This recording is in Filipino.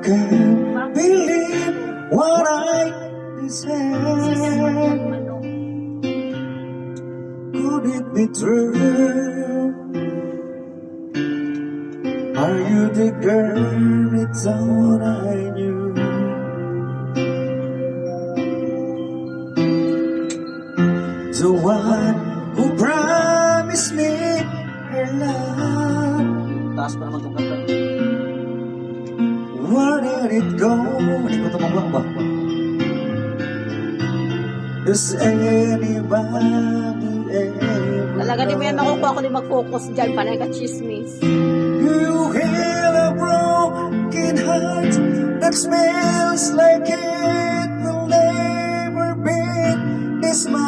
Can't believe what I deserve. Could it be true? Are you the girl I thought I knew? The one who promised me her love. Taas pa naman itong kanta. Where did it go? Hindi ko tumawag ba? Does anybody ever Talaga di mo yan makukuha ko din mag-focus dyan. Panay ka chismis. You heal a broken heart that smells like it will never be this much.